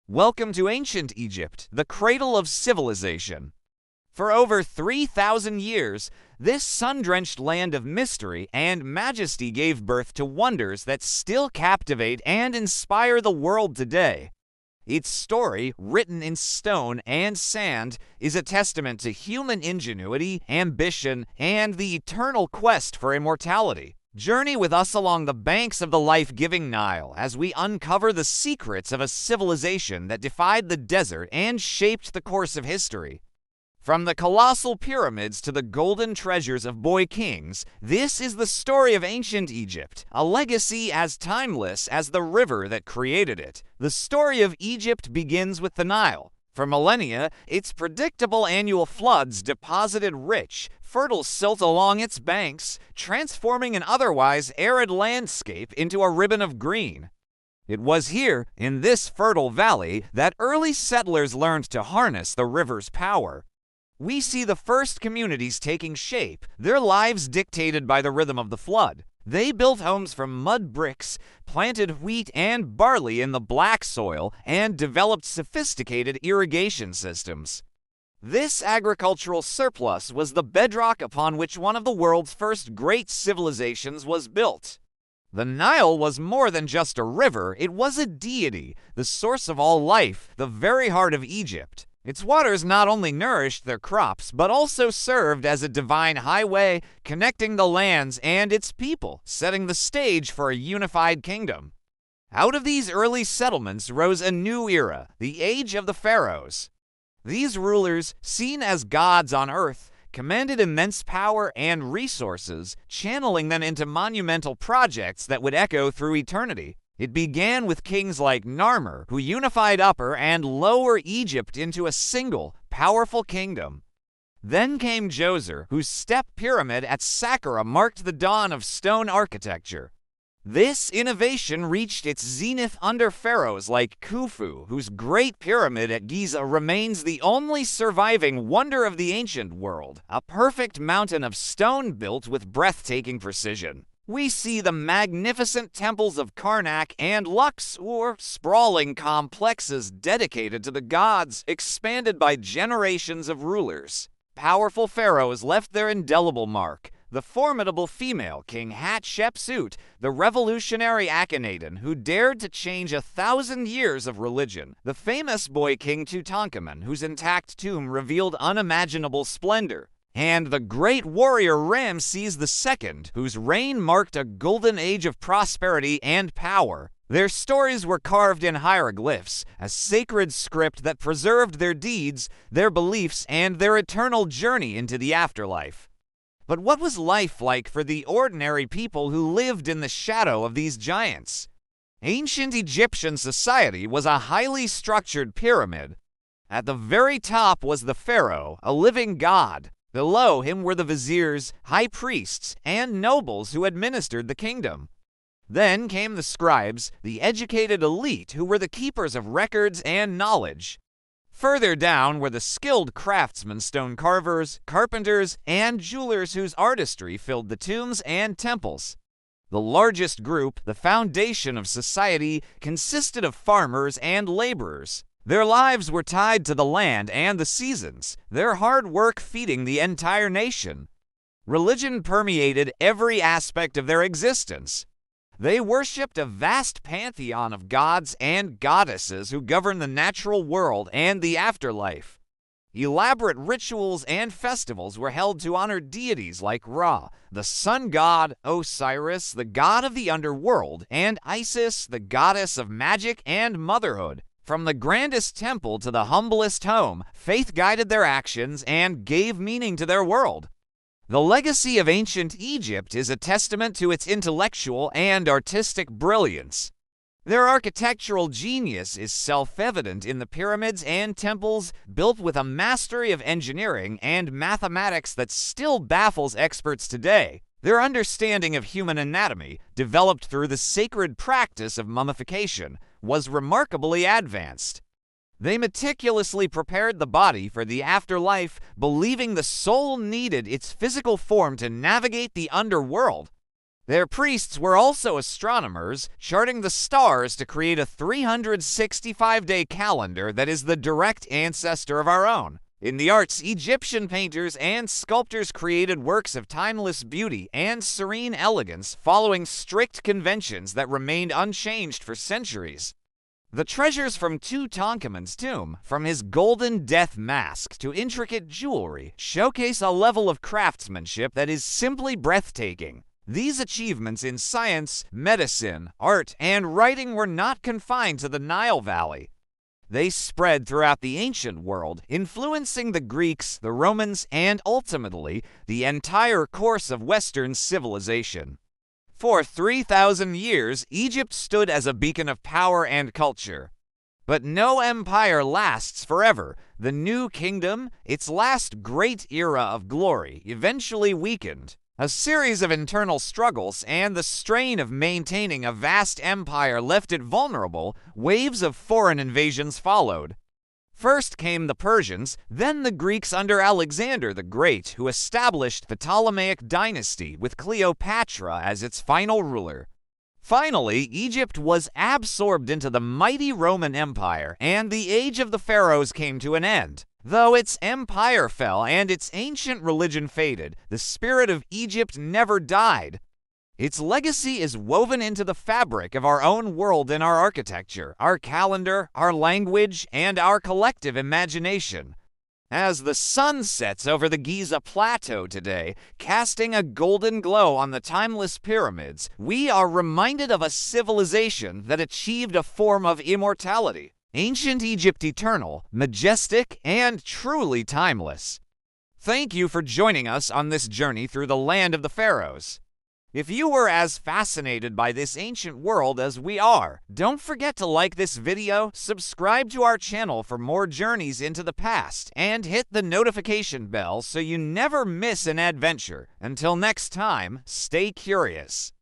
Welcome to ancient Egypt, the cradle of civilization. For over 3,000 years, this sun-drenched land of mystery and majesty gave birth to wonders that still captivate and inspire the world today. Its story, written in stone and sand, is a testament to human ingenuity, ambition, and the eternal quest for immortality. Journey with us along the banks of the life-giving Nile as we uncover the secrets of a civilization that defied the desert and shaped the course of history. From the colossal pyramids to the golden treasures of boy kings, this is the story of ancient Egypt, a legacy as timeless as the river that created it. The story of Egypt begins with the Nile. For millennia, its predictable annual floods deposited rich, fertile silt along its banks, transforming an otherwise arid landscape into a ribbon of green. It was here, in this fertile valley, that early settlers learned to harness the river's power. We see the first communities taking shape, their lives dictated by the rhythm of the flood. They built homes from mud bricks, planted wheat and barley in the black soil, and developed sophisticated irrigation systems. This agricultural surplus was the bedrock upon which one of the world's first great civilizations was built. The Nile was more than just a river, it was a deity, the source of all life, the very heart of Egypt. Its waters not only nourished their crops, but also served as a divine highway, connecting the lands and its people, setting the stage for a unified kingdom. Out of these early settlements rose a new era, the age of the pharaohs. These rulers, seen as gods on earth, commanded immense power and resources, channeling them into monumental projects that would echo through eternity. It began with kings like Narmer, who unified Upper and Lower Egypt into a single, powerful kingdom. Then came Djoser, whose step pyramid at Saqqara marked the dawn of stone architecture. This innovation reached its zenith under pharaohs like Khufu, whose Great Pyramid at Giza remains the only surviving wonder of the ancient world, a perfect mountain of stone built with breathtaking precision. We see the magnificent temples of Karnak and Luxor, sprawling complexes dedicated to the gods, expanded by generations of rulers. Powerful pharaohs left their indelible mark. The formidable female king Hatshepsut, the revolutionary Akhenaten who dared to change 1,000 years of religion. The famous boy king Tutankhamun, whose intact tomb revealed unimaginable splendor. And the great warrior Ramses II, whose reign marked a golden age of prosperity and power. Their stories were carved in hieroglyphs, a sacred script that preserved their deeds, their beliefs, and their eternal journey into the afterlife. But what was life like for the ordinary people who lived in the shadow of these giants? Ancient Egyptian society was a highly structured pyramid. At the very top was the pharaoh, a living god. Below him were the viziers, high priests, and nobles who administered the kingdom. Then came the scribes, the educated elite who were the keepers of records and knowledge. Further down were the skilled craftsmen, stone carvers, carpenters, and jewelers whose artistry filled the tombs and temples. The largest group, the foundation of society, consisted of farmers and laborers. Their lives were tied to the land and the seasons, their hard work feeding the entire nation. Religion permeated every aspect of their existence. They worshipped a vast pantheon of gods and goddesses who governed the natural world and the afterlife. Elaborate rituals and festivals were held to honor deities like Ra, the sun god, Osiris, the god of the underworld, and Isis, the goddess of magic and motherhood. From the grandest temple to the humblest home, faith guided their actions and gave meaning to their world. The legacy of ancient Egypt is a testament to its intellectual and artistic brilliance. Their architectural genius is self-evident in the pyramids and temples built with a mastery of engineering and mathematics that still baffles experts today. Their understanding of human anatomy, developed through the sacred practice of mummification, was remarkably advanced. They meticulously prepared the body for the afterlife, believing the soul needed its physical form to navigate the underworld. Their priests were also astronomers, charting the stars to create a 365-day calendar that is the direct ancestor of our own. In the arts, Egyptian painters and sculptors created works of timeless beauty and serene elegance, following strict conventions that remained unchanged for centuries. The treasures from Tutankhamun's tomb, from his golden death mask to intricate jewelry, showcase a level of craftsmanship that is simply breathtaking. These achievements in science, medicine, art, and writing were not confined to the Nile Valley. They spread throughout the ancient world, influencing the Greeks, the Romans, and ultimately the entire course of Western civilization. For 3,000 years, Egypt stood as a beacon of power and culture. But no empire lasts forever. The New Kingdom, its last great era of glory, eventually weakened. A series of internal struggles and the strain of maintaining a vast empire left it vulnerable. Waves of foreign invasions followed. First came the Persians, then the Greeks under Alexander the Great, who established the Ptolemaic dynasty with Cleopatra as its final ruler. Finally, Egypt was absorbed into the mighty Roman Empire, and the age of the pharaohs came to an end. Though its empire fell and its ancient religion faded, the spirit of Egypt never died. Its legacy is woven into the fabric of our own world in our architecture, our calendar, our language, and our collective imagination. As the sun sets over the Giza Plateau today, casting a golden glow on the timeless pyramids, we are reminded of a civilization that achieved a form of immortality. Ancient Egypt eternal, majestic, and truly timeless. Thank you for joining us on this journey through the land of the pharaohs. If you were as fascinated by this ancient world as we are, don't forget to like this video, subscribe to our channel for more journeys into the past, and hit the notification bell so you never miss an adventure. Until next time, stay curious.